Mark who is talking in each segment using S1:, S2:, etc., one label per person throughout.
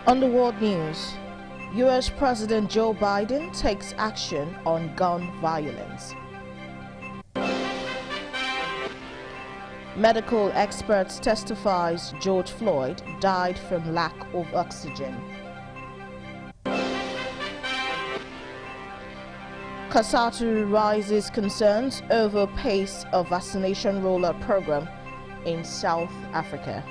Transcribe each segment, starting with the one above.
S1: On the world news, U.S. President Joe Biden takes action on gun violence. Medical experts testifies George Floyd died from lack of oxygen. COSATU raises concerns over pace of vaccination rollout program in South Africa.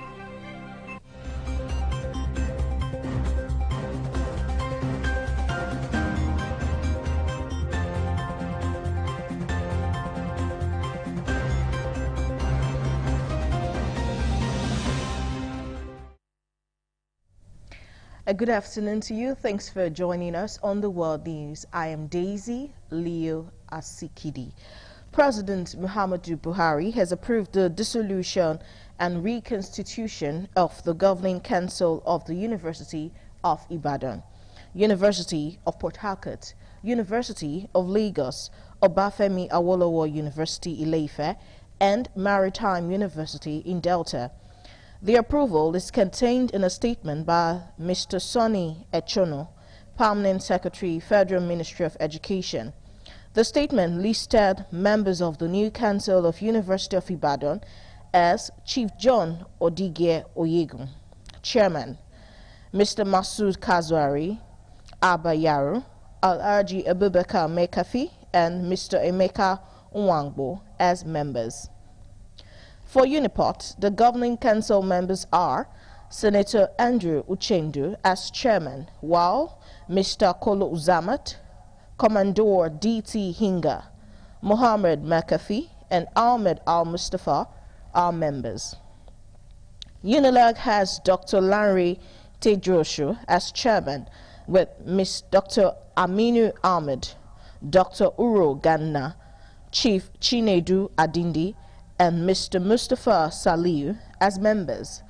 S1: A good afternoon to you. Thanks for joining us on the World News. I am Daisy Leo Asikidi. President Muhammadu Buhari has approved the dissolution and reconstitution of the Governing Council of the University of Ibadan, University of Port Harcourt, University of Lagos, Obafemi Awolowo University Ile-Ife, and Maritime University in Delta. The approval is contained in a statement by Mr. Sonny Echono, Permanent Secretary, Federal Ministry of Education. The statement listed members of the new Council of University of Ibadan as Chief John Odige Oyegun, Chairman, Mr. Masood Kazwari Abayaru, Al-Arji Abubakar Mekafi, and Mr. Emeka Nwangbo as members. For Uniport, the Governing Council members are Senator Andrew Uchendu as chairman, while Mr. Kolo Uzamat, Commodore D.T. Hinga, Mohammed McAfee, and Ahmed Al-Mustafa are members. UNILAG has Dr. Larry Tedroshu as chairman, with Ms. Dr. Aminu Ahmed, Dr. Uro Ganna, Chief Chinedu Adindi, and Mr. Mustafa Saliu as members.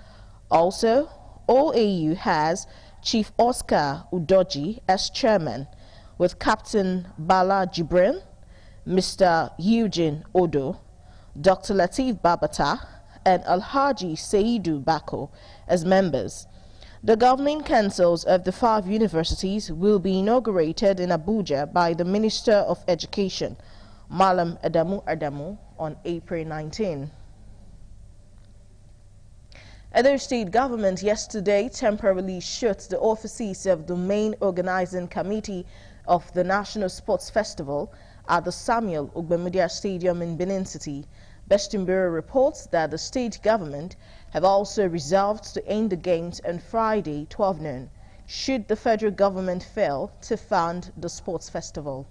S1: Also, OAU has Chief Oscar Udoji as chairman, with Captain Bala Jibrin, Mr. Eugene Odo, Dr. Latif Babata, and Alhaji Seidu Bako as members. The governing councils of the 5 universities will be inaugurated in Abuja by the Minister of Education, Malam Adamu, on April 19. Edo State government yesterday temporarily shut the offices of the main organizing committee of the National Sports Festival at the Samuel Ogbemudia Stadium in Benin City. Bestin Bureau reports that the state government have also resolved to end the games on Friday 12 noon, should the federal government fail to fund the sports festival.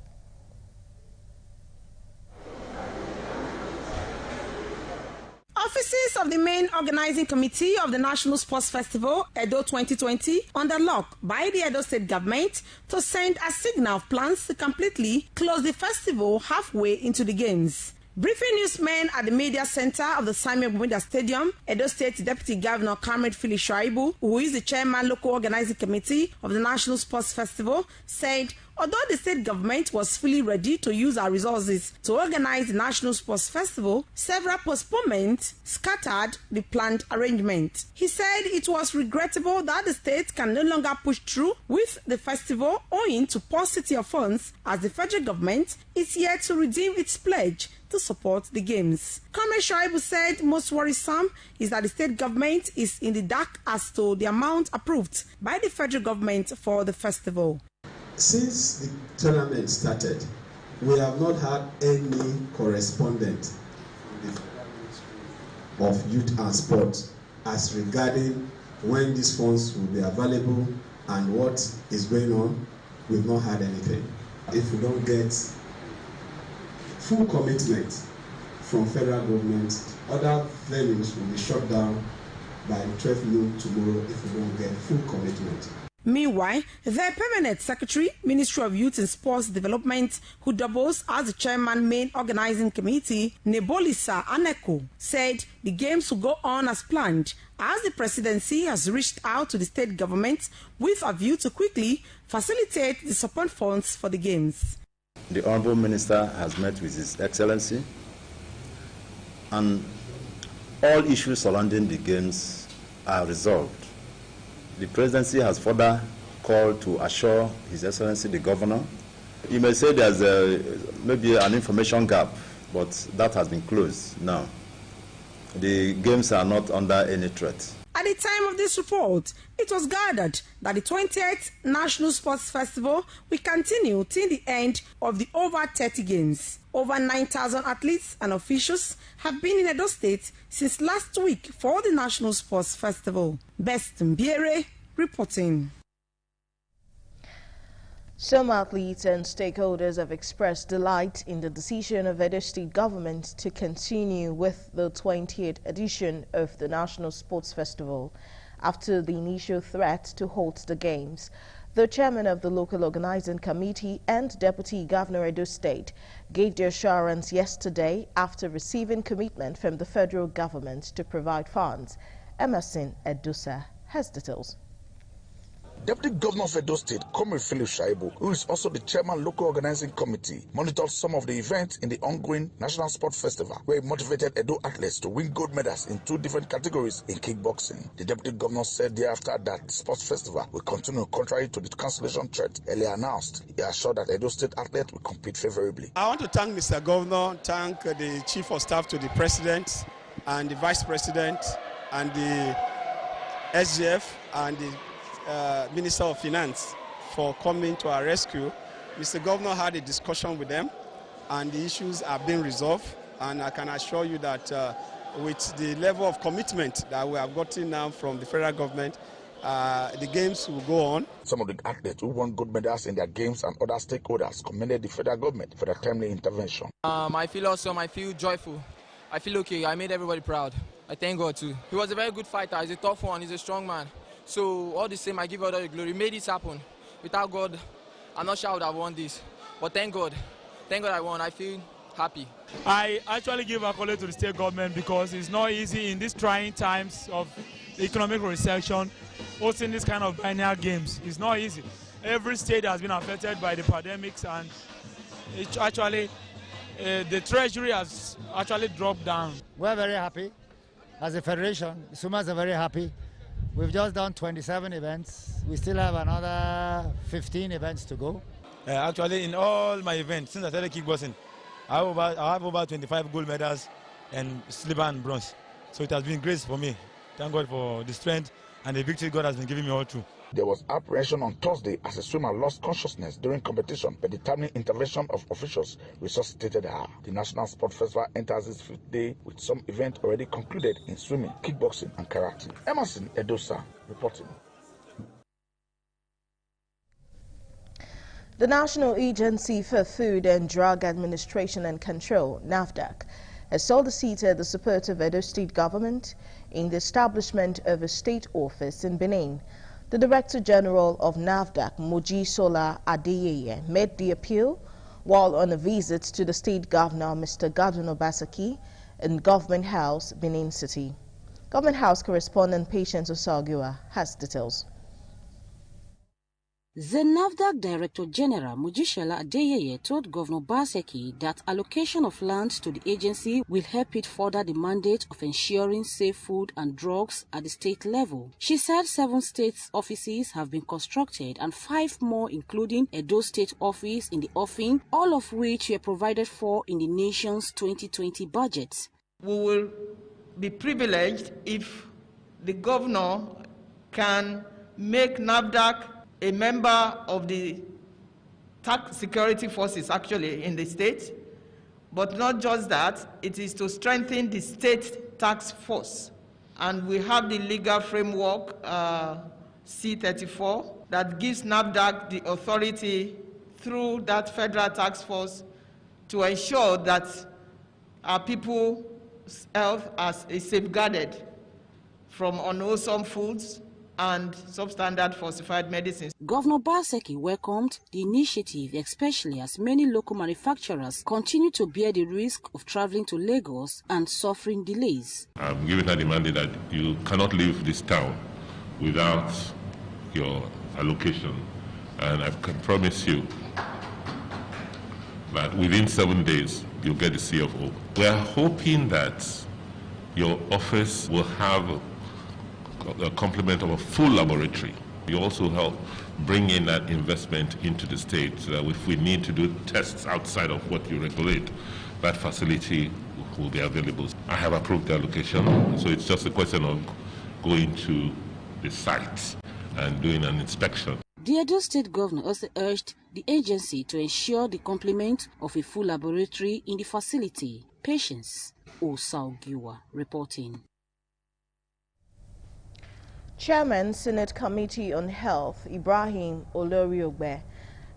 S2: Offices of the main organizing committee of the National Sports Festival, Edo 2020, under lock by the Edo State government to send a signal of plans to completely close the festival halfway into the games. Briefing newsmen at the media center of the Samuel Ogbemudia Stadium, Edo State Deputy Governor Kamred Philip Shuaibu, who is the chairman local organizing committee of the National Sports Festival, said although the state government was fully ready to use our resources to organize the National Sports Festival, several postponements scattered the planned arrangement. He said it was regrettable that the state can no longer push through with the festival owing to paucity of funds, as the federal government is yet to redeem its pledge to support the games. Kamred Shuaibu said most worrisome is that the state government is in the dark as to the amount approved by the federal government for the festival.
S3: Since the tournament started, we have not had any correspondent of youth and sport as regarding when these funds will be available and what is going on. We've not had anything. If we don't get full commitment from federal government, other venues will be shut down by 12 noon tomorrow if we don't get full commitment.
S2: Meanwhile, the Permanent Secretary, Ministry of Youth and Sports Development, who doubles as the chairman main organizing committee, Nebolisa Aneko, said the games will go on as planned, as the presidency has reached out to the state government with a view to quickly facilitate the support funds for the games.
S4: The Honorable Minister has met with His Excellency, and all issues surrounding the games are resolved. The presidency has further called to assure His Excellency the Governor. You may say there's maybe an information gap, but that has been closed now. The games are not under any threat.
S2: At the time of this report, it was gathered that the 28th National Sports Festival will continue till the end of the over 30 games. Over 9,000 athletes and officials have been in Edo State since last week for the National Sports Festival. Best Mbiere reporting.
S1: Some athletes and stakeholders have expressed delight in the decision of Edo State government to continue with the 20th edition of the National Sports Festival after the initial threat to halt the games. The chairman of the local organizing committee and deputy governor Edo State gave the assurance yesterday after receiving commitment from the federal government to provide funds. Emerson Edosa has details.
S5: Deputy Governor of Edo State, Comrade Philip Shaibu, who is also the chairman local organizing committee, monitored some of the events in the ongoing National Sports Festival, where he motivated Edo athletes to win gold medals in 2 different categories in kickboxing. The deputy governor said thereafter that the sports festival will continue contrary to the cancellation threat earlier announced. He assured that Edo State athletes will compete favorably.
S6: I want to thank Mr. Governor, thank the Chief of Staff to the President and the Vice President and the SGF and the Minister of Finance for coming to our rescue. Mr. Governor had a discussion with them and the issues are being resolved, and I can assure you that with the level of commitment that we have gotten now from the federal government, the games will go on.
S5: Some of the athletes who won gold medals in their games and other stakeholders commended the federal government for the timely intervention.
S7: I feel awesome, I feel joyful, I feel okay, I made everybody proud. I thank God too. He was a very good fighter, he's a tough one, he's a strong man. So all the same, I give God all the glory. He made it happen. Without God, I'm not sure I would have won this. But thank God I won. I feel happy.
S8: I actually give accolade to the state government because it's not easy in these trying times of economic recession. Hosting this kind of biennial games is not easy. Every state has been affected by the pandemics, and it's actually the treasury has actually dropped down.
S9: We're very happy. As a federation, Sumas are very happy. We've just done 27 events. We still have another 15 events to go.
S10: Actually, in all my events, since I started kickboxing, I have over 25 gold medals and silver and bronze. So it has been great for me. Thank God for the strength and the victory God has been giving me all through.
S5: There was apprehension on Thursday as a swimmer lost consciousness during competition, but the timely intervention of officials resuscitated her. The National Sports Festival enters its 5th day with some events already concluded in swimming, kickboxing and karate. Emerson Edosa reporting.
S1: The National Agency for Food and Drug Administration and Control, NAFDAC, has solicited the support of Edo State government in the establishment of a state office in Benin. The Director General of NAFDAC, Mojisola Adeyeye, made the appeal while on a visit to the State Governor, Mr. Godwin Obaseki, in Government House, Benin City. Government House correspondent Patience Osagua has details.
S11: The NAFDAC Director General Mojisola Adeyeye told Governor Obaseki that allocation of land to the agency will help it further the mandate of ensuring safe food and drugs at the state level. She said 7 state offices have been constructed and 5 more, including Edo State Office in the offing, all of which were provided for in the nation's 2020 budget.
S12: We will be privileged if the governor can make NAFDAC a member of the tax security forces actually in the state, but not just that, it is to strengthen the state tax force. And we have the legal framework, C-34, that gives NAFDAC the authority through that federal tax force to ensure that our people's health is safeguarded from unwholesome foods and substandard falsified medicines.
S11: Governor Obaseki welcomed the initiative, especially as many local manufacturers continue to bear the risk of traveling to Lagos and suffering delays.
S13: I'm giving her the mandate that you cannot leave this town without your allocation, and I can promise you that within 7 days you'll get the CFO. We are hoping that your office will have a complement of a full laboratory. We also help bring in that investment into the state so that if we need to do tests outside of what you regulate, that facility will be available. I have approved the allocation, so it's just a question of going to the site and doing an inspection.
S11: The Edo State Governor also urged the agency to ensure the complement of a full laboratory in the facility. Patience Osaugiwa reporting.
S1: Chairman, Senate Committee on Health, Ibrahim Oloriogbe,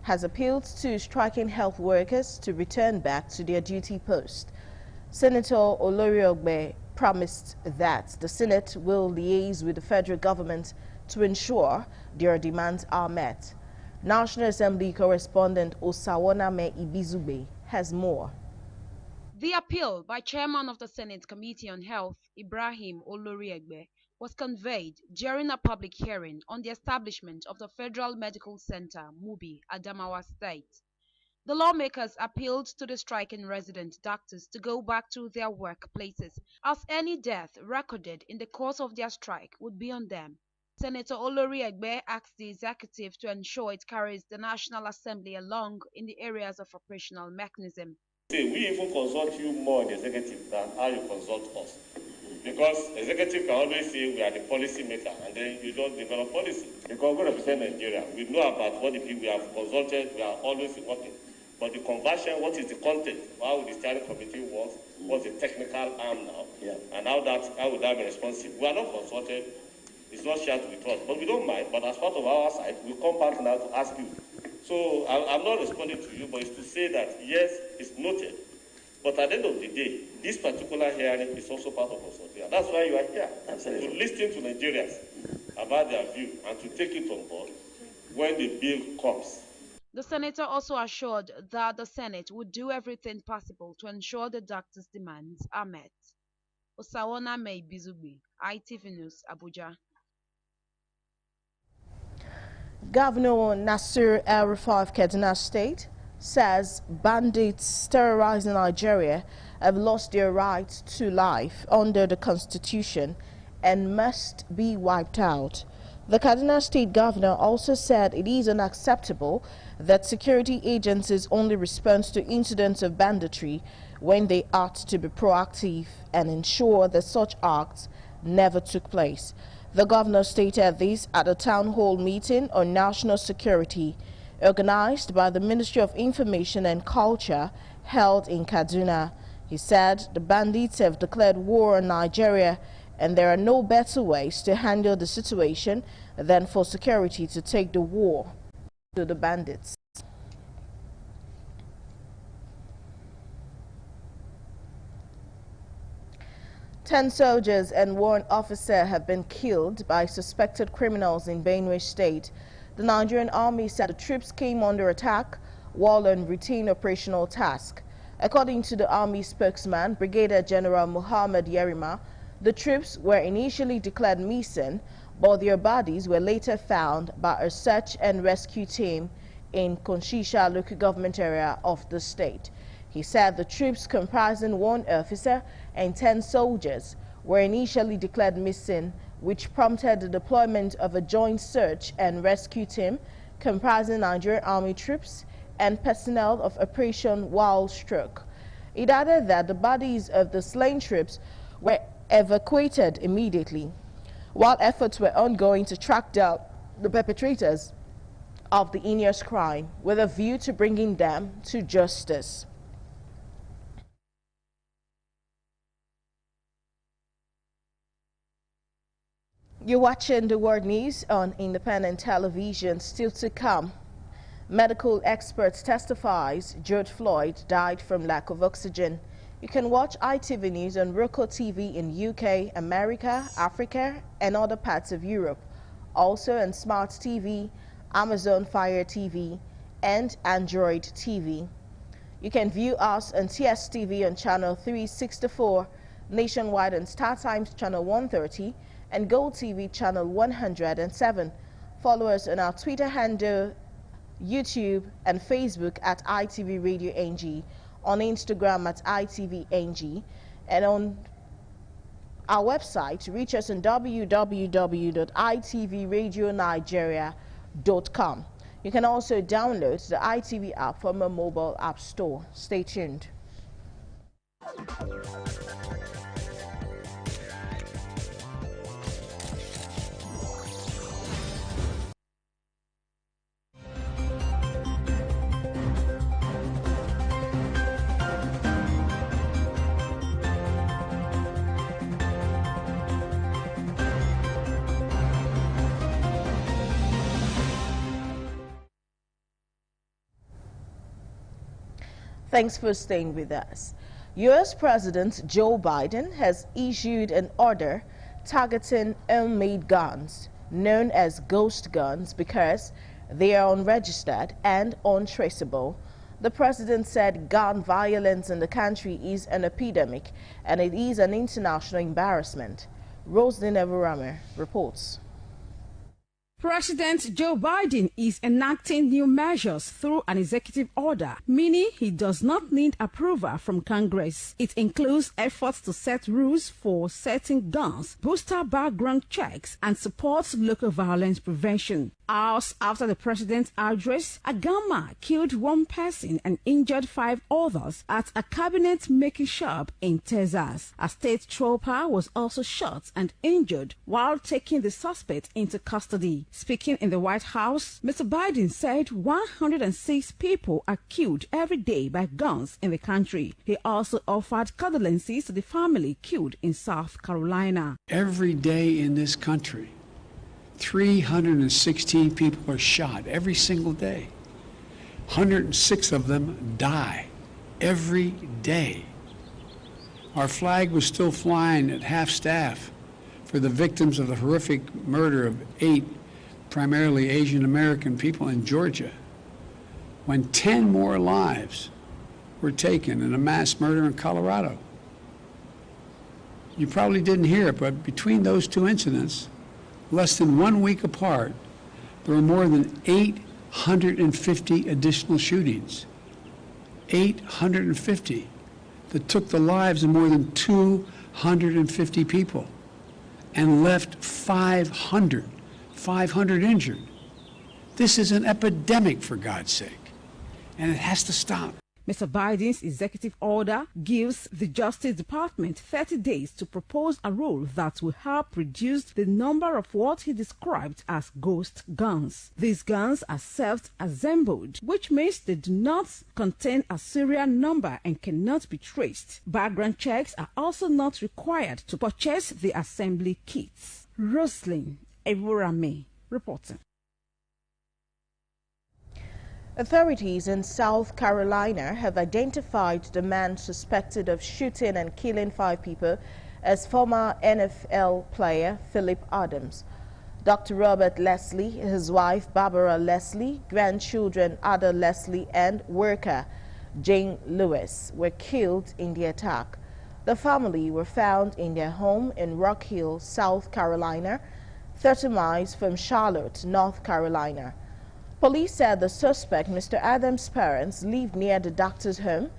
S1: has appealed to striking health workers to return back to their duty post. Senator Oloriogbe promised that the Senate will liaise with the federal government to ensure their demands are met. National Assembly correspondent Osawoname Ibizugbe has more.
S14: The appeal by Chairman of the Senate Committee on Health, Ibrahim Oloriogbe, was conveyed during a public hearing on the establishment of the Federal Medical Center, Mubi, Adamawa State. The lawmakers appealed to the striking resident doctors to go back to their workplaces, as any death recorded in the course of their strike would be on them. Senator Oloriogbe asked the executive to ensure it carries the National Assembly along in the areas of operational mechanism.
S15: We even consult you more in the executive than how you consult us. Because executive can always say we are the policy maker and then you don't develop policy. Because we represent Nigeria. We know about what the people we have consulted, we are always working. But the conversion, what is the content? How the steering committee works? What's the technical arm now? And how would that be responsive? We are not consulted. It's not shared with us. But we don't mind. But as part of our side, we come back now to ask you. So I'm not responding to you, but it's to say that, yes, it's noted. But at the end of the day, this particular hearing is also part of consulting. And that's why you are here. Absolutely. To listen to Nigerians about their view and to take it on board when the bill comes.
S14: The senator also assured that the Senate would do everything possible to ensure the doctors' demands are met. Osawoname Ibizugbe, ITV News, Abuja.
S1: Governor Nasir El-Rufai of Kaduna State says bandits terrorizing Nigeria have lost their right to life under the Constitution and must be wiped out. The Kaduna State Governor also said it is unacceptable that security agencies only respond to incidents of banditry when they ought to be proactive and ensure that such acts never took place. The governor stated this at a town hall meeting on national security organized by the Ministry of Information and Culture held in Kaduna. He said the bandits have declared war on Nigeria and there are no better ways to handle the situation than for security to take the war to the bandits. Ten soldiers and one officer have been killed by suspected criminals in Benue State. The Nigerian army said the troops came under attack while on routine operational task. According to the army spokesman, Brigadier General Muhammad Yerima, the troops were initially declared missing, but their bodies were later found by a search and rescue team in Konshisha local government area of the state. He said the troops comprising one officer and 10 soldiers were initially declared missing, which prompted the deployment of a joint search and rescue team comprising Nigerian Army troops and personnel of Operation Wild Stroke. It added that the bodies of the slain troops were evacuated immediately, while efforts were ongoing to track down the perpetrators of the heinous crime with a view to bringing them to justice. You're watching the World News on Independent Television. Still to come, medical experts testifies George Floyd died from lack of oxygen. You can watch ITV News on Roku TV in UK, America, Africa, and other parts of Europe. Also on Smart TV, Amazon Fire TV, and Android TV. You can view us on TSTV on channel 364, nationwide on StarTimes channel 130, and Gold TV channel 107. Follow us on our Twitter handle, YouTube, and Facebook at ITV Radio NG, on Instagram at ITV NG, and on our website. Reach us on www.itvradionnigeria.com. You can also download the ITV app from a mobile app store. Stay tuned. Thanks for staying with us. U.S. President Joe Biden has issued an order targeting unmade guns, known as ghost guns, because they are unregistered and untraceable. The president said gun violence in the country is an epidemic and it is an international embarrassment. Roslyn Everame reports.
S16: President Joe Biden is enacting new measures through an executive order, meaning he does not need approval from Congress. It includes efforts to set rules for setting guns, booster background checks, and support local violence prevention. Hours after the president's address, a gunman killed one person and injured 5 others at a cabinet-making shop in Texas. A state trooper was also shot and injured while taking the suspect into custody. Speaking in the White House, Mr. Biden said 106 people are killed every day by guns in the country. He also offered condolences to the family killed in South Carolina.
S17: Every day in this country, 316 people are shot every single day. 106 of them die every day. Our flag was still flying at half-staff for the victims of the horrific murder of 8 primarily Asian American people in Georgia, when 10 more lives were taken in a mass murder in Colorado. You probably didn't hear it, but between those 2 incidents, less than 1 week apart, there were more than 850 additional shootings. 850 that took the lives of more than 250 people and left 500 injured. This is an epidemic, for God's sake, and it has to stop.
S16: Mr. Biden's executive order gives the Justice Department 30 days to propose a rule that will help reduce the number of what he described as ghost guns. These guns are self-assembled, which means they do not contain a serial number and cannot be traced. Background checks are also not required to purchase the assembly kits. Roslyn Everame reporting.
S1: Authorities in South Carolina have identified the man suspected of shooting and killing 5 people as former NFL player Philip Adams. Dr. Robert Leslie, his wife Barbara Leslie, grandchildren Ada Leslie, and worker Jane Lewis were killed in the attack. The family were found in their home in Rock Hill, South Carolina, 30 miles from Charlotte, North Carolina. Police said the suspect, Mr. Adams' parents, lived near the doctor's home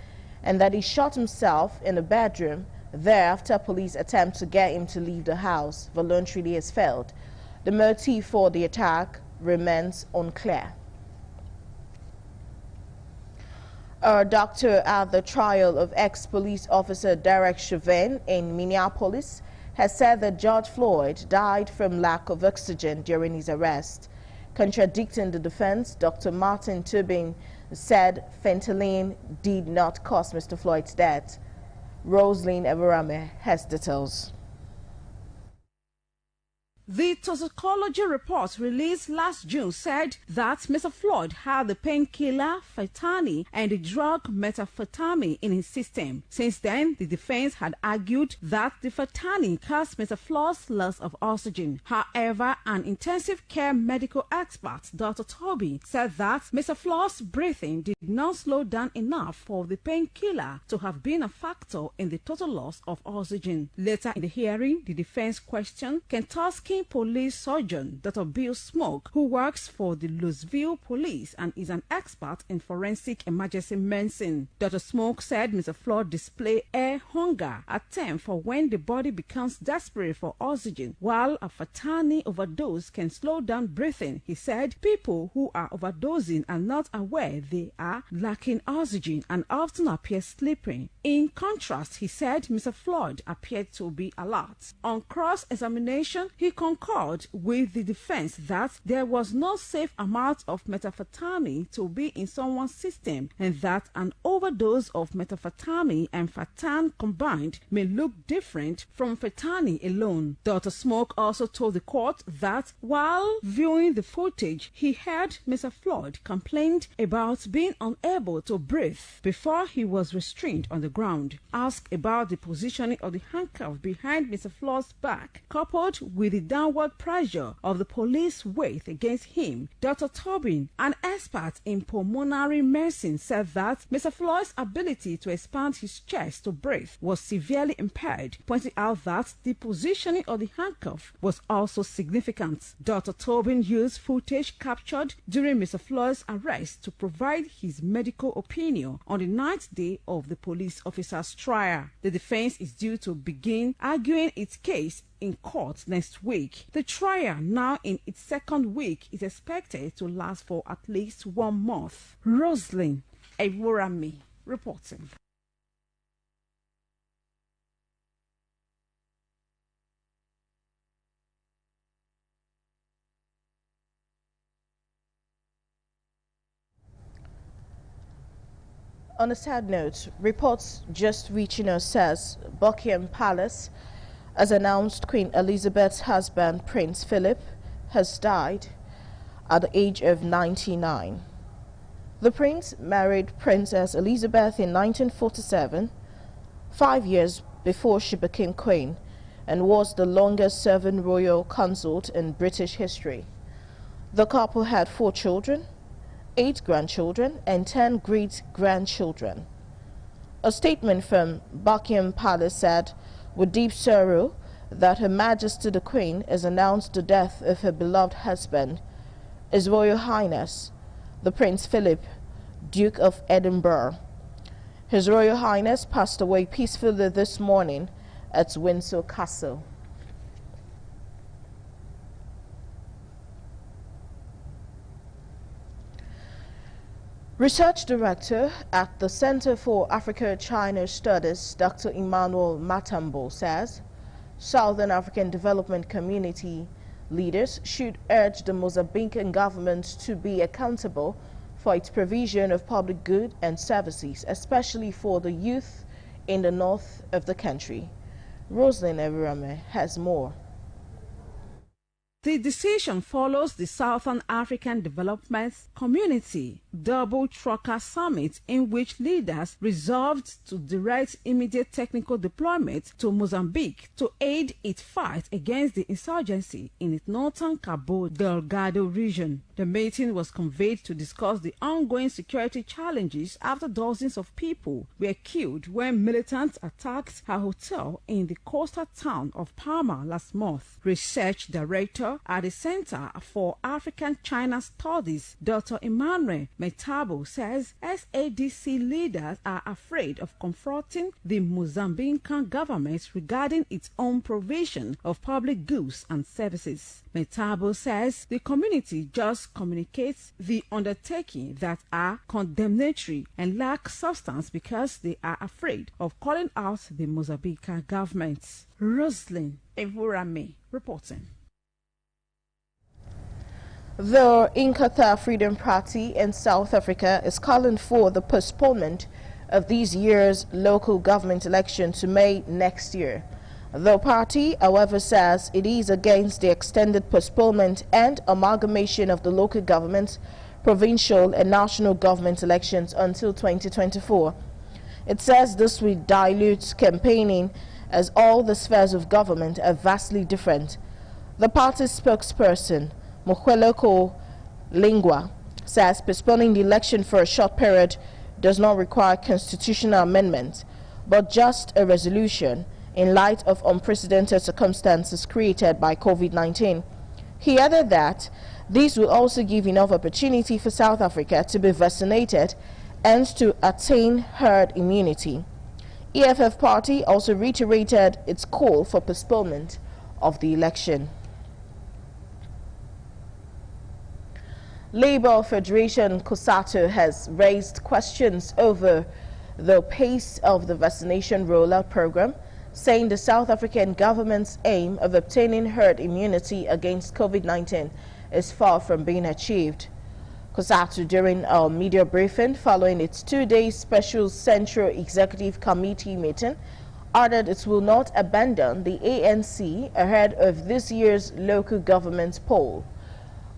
S1: and that he shot himself in a bedroom. Thereafter, police attempt to get him to leave the house voluntarily has failed. The motive for the attack remains unclear. A doctor at the trial of ex-police officer Derek Chauvin in Minneapolis has said that George Floyd died from lack of oxygen during his arrest. Contradicting the defense, Dr. Martin Tubin said fentanyl did not cause Mr. Floyd's death. Roslyn Everame has details.
S16: The toxicology report released last June said that Mr. Floyd had the painkiller fentanyl and the drug methamphetamine in his system. Since then, the defense had argued that the fentanyl caused Mr. Floyd's loss of oxygen. However, an intensive care medical expert, Dr. Toby, said that Mr. Floyd's breathing did not slow down enough for the painkiller to have been a factor in the total loss of oxygen. Later in the hearing, the defense questioned, can Toskin acting police surgeon, Dr. Bill Smoke, who works for the Louisville Police and is an expert in forensic emergency medicine. Dr. Smoke said Mr. Floyd displayed air hunger, a term for when the body becomes desperate for oxygen, while a fentanyl overdose can slow down breathing. He said people who are overdosing are not aware they are lacking oxygen and often appear sleeping. In contrast, he said Mr. Floyd appeared to be alert. On cross-examination, he concurred with the defense that there was no safe amount of methamphetamine to be in someone's system and that an overdose of methamphetamine and fentanyl combined may look different from fentanyl alone. Dr. Smoke also told the court that while viewing the footage, he heard Mr. Floyd complained about being unable to breathe before he was restrained on the ground. Asked about the positioning of the handcuff behind Mr. Floyd's back, coupled with the downward pressure of the police weight against him, Dr. Tobin, an expert in pulmonary medicine, said that Mr. Floyd's ability to expand his chest to breathe was severely impaired, pointing out that the positioning of the handcuff was also significant. Dr. Tobin used footage captured during Mr. Floyd's arrest to provide his medical opinion on the 9th day of the police officer's trial. The defense is due to begin arguing its case in court next week. The trial, now in its second week, is expected to last for at least 1 month. Roslyn Eworami reporting.
S1: On a sad note, reports just reaching us says Buckingham Palace, as announced, Queen Elizabeth's husband, Prince Philip, has died at the age of 99. The prince married Princess Elizabeth in 1947, 5 years before she became queen, and was the longest-serving royal consort in British history. The couple had 4 children, 8 grandchildren, and 10 great-grandchildren. A statement from Buckingham Palace said, with deep sorrow, that Her Majesty the Queen has announced the death of her beloved husband, His Royal Highness, the Prince Philip, Duke of Edinburgh. His Royal Highness passed away peacefully this morning at Windsor Castle. Research Director at the Center for Africa-China Studies, Dr. Emmanuel Matambo, says Southern African Development Community leaders should urge the Mozambican government to be accountable for its provision of public goods and services, especially for the youth in the north of the country. Roslyn Evirame has more.
S16: The decision follows the Southern African Development Community Double Trucker Summit, in which leaders resolved to direct immediate technical deployment to Mozambique to aid its fight against the insurgency in its northern Cabo Delgado region. The meeting was convened to discuss the ongoing security challenges after dozens of people were killed when militants attacked a hotel in the coastal town of Palma last month. Research Director at the Center for African-China Studies, Dr. Emmanuel Metabo, says SADC leaders are afraid of confronting the Mozambican government regarding its own provision of public goods and services. Metabo says the community just communicates the undertaking that are condemnatory and lack substance because they are afraid of calling out the Mozambican government. Roslyn Evorame reporting.
S1: The Inkatha Freedom Party in South Africa is calling for the postponement of this year's local government election to May next year. The party, however, says it is against the extended postponement and amalgamation of the local government, provincial and national government elections until 2024. It says this will dilute campaigning as all the spheres of government are vastly different. The party's spokesperson, Mokweloko Lingua, says postponing the election for a short period does not require constitutional amendment, but just a resolution, in light of unprecedented circumstances created by COVID-19. He added that this will also give enough opportunity for South Africa to be vaccinated and to attain herd immunity. EFF party also reiterated its call for postponement of the election. Labour Federation COSATU has raised questions over the pace of the vaccination rollout program, saying the South African government's aim of obtaining herd immunity against COVID-19 is far from being achieved. COSATU, during a media briefing following its two-day special Central Executive Committee meeting, added it will not abandon the ANC ahead of this year's local government poll.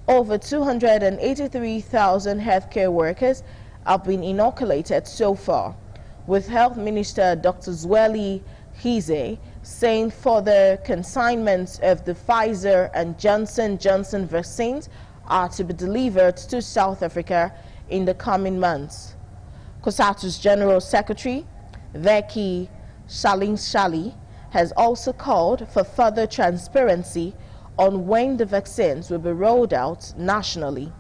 S1: Over 283,000 healthcare workers have been inoculated so far, with Health Minister Dr. Zweli Hize saying further consignments of the Pfizer and Johnson & Johnson vaccines are to be delivered to South Africa in the coming months. COSATU's General Secretary, Veki Shali, has also called for further transparency on when the vaccines will be rolled out nationally.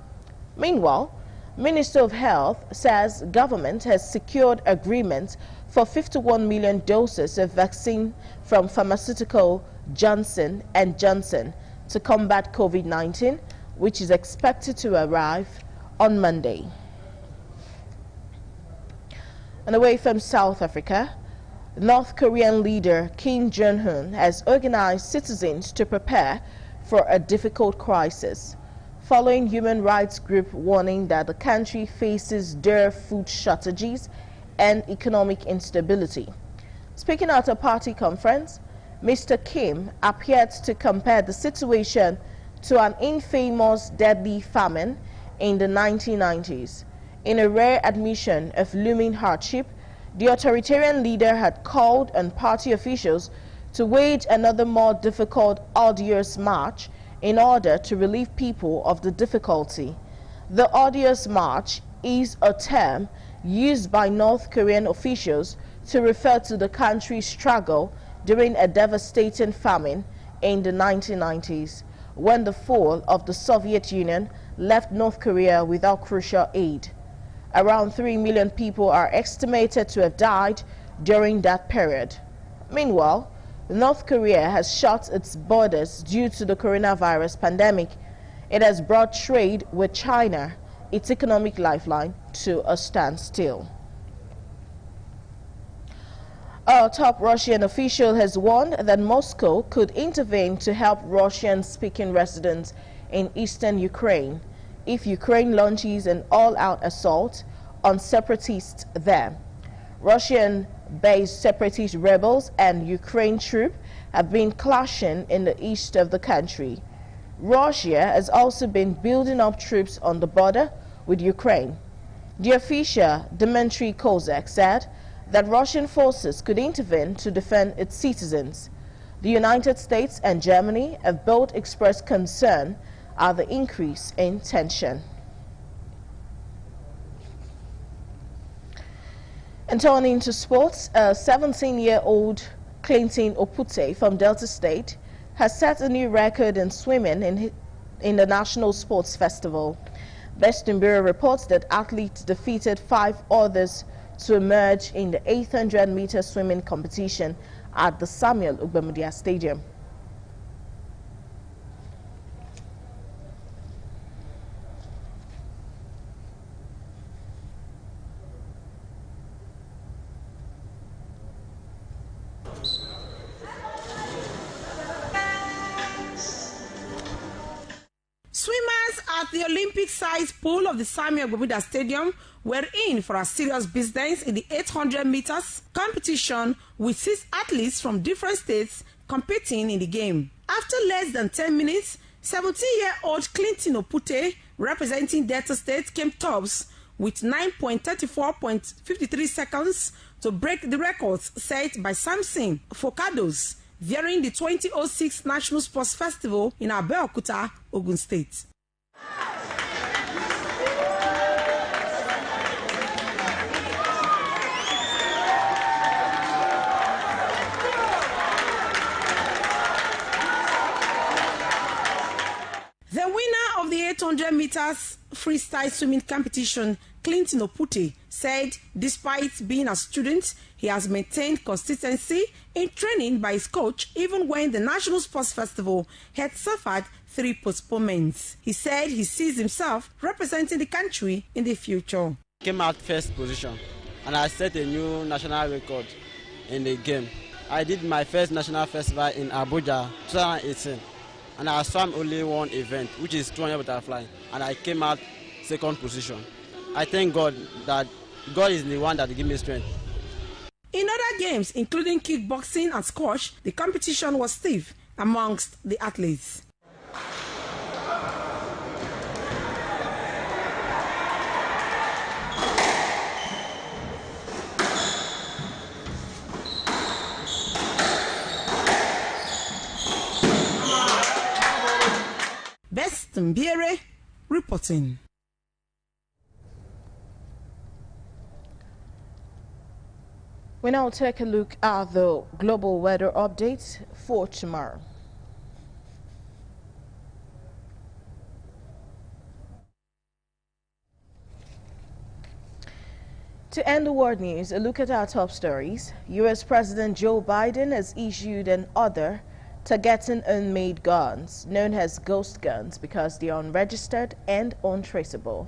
S1: Meanwhile, Minister of Health says government has secured agreements for 51 million doses of vaccine from pharmaceutical Johnson & Johnson to combat COVID-19, which is expected to arrive on Monday. And away from South Africa, North Korean leader Kim Jong-un has organized citizens to prepare for a difficult crisis, following human rights group warning that the country faces dire food shortages and economic instability. Speaking at a party conference, Mr. Kim appeared to compare the situation to an infamous deadly famine in the 1990s. In a rare admission of looming hardship, the authoritarian leader had called on party officials to wage another more difficult, arduous march in order to relieve people of the difficulty. The arduous march is a term used by North Korean officials to refer to the country's struggle during a devastating famine in the 1990s, when the fall of the Soviet Union left North Korea without crucial aid. Around 3 million people are estimated to have died during that period. Meanwhile, North Korea has shut its borders due to the coronavirus pandemic. It has brought trade with China, its economic lifeline, to a standstill. A top Russian official has warned that Moscow could intervene to help Russian-speaking residents in eastern Ukraine if Ukraine launches an all-out assault on separatists there. Russian-based separatist rebels and Ukraine troops have been clashing in the east of the country. Russia has also been building up troops on the border with Ukraine. The official, Dmitry Kozak, said that Russian forces could intervene to defend its citizens. The United States and Germany have both expressed concern at the increase in tension. And turning to sports, a 17-year-old Clinton Opute from Delta State has set a new record in swimming in the National Sports Festival. Beston Bureau reports that athletes defeated 5 others to emerge in the 800-meter swimming competition at the Samuel Ugbemudia Stadium.
S2: Swimmers at the Olympic-sized pool of the Samuel Ugbemudia Stadium were in for a serious business in the 800 meters competition, with 6 athletes from different states competing in the game. After less than 10 minutes, 17-year-old Clinton Opute, representing Delta State, came tops with 9.34.53 seconds to break the records set by Samson Focados during the 2006 National Sports Festival in Abeokuta, Ogun State. the 800 meters freestyle swimming competition, Clinton Opute said despite being a student, he has maintained consistency in training by his coach even when the National Sports Festival had suffered 3 postponements. He said he sees himself representing the country in the future.
S18: I came out first position and I set a new national record in the game. I did my first national festival in Abuja 2018 and I swam only one event, which is 200 butterfly, and I came out second position. I thank God that God is the one that gives me strength.
S2: In other games, including kickboxing and squash, the competition was stiff amongst the athletes. Best Mbiere reporting.
S1: We now take a look at the global weather update for tomorrow. To end the world news, a look at our top stories. U.S. President Joe Biden has issued an order targeting unmade guns, known as ghost guns, because they are unregistered and untraceable.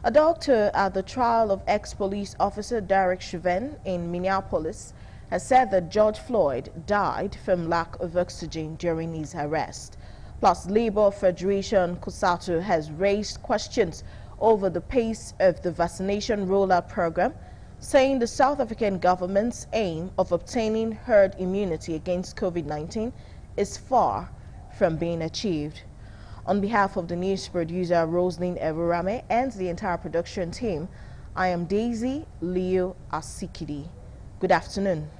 S1: A doctor at the trial of ex-police officer Derek Chauvin in Minneapolis has said that George Floyd died from lack of oxygen during his arrest. Plus, Labour Federation COSATU has raised questions over the pace of the vaccination rollout program, saying the South African government's aim of obtaining herd immunity against COVID-19 is far from being achieved. On behalf of the news producer Roslyn Everame and the entire production team, I am Daisy Leo Asikidi. Good afternoon.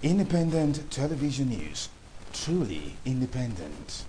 S19: Independent television news, truly independent.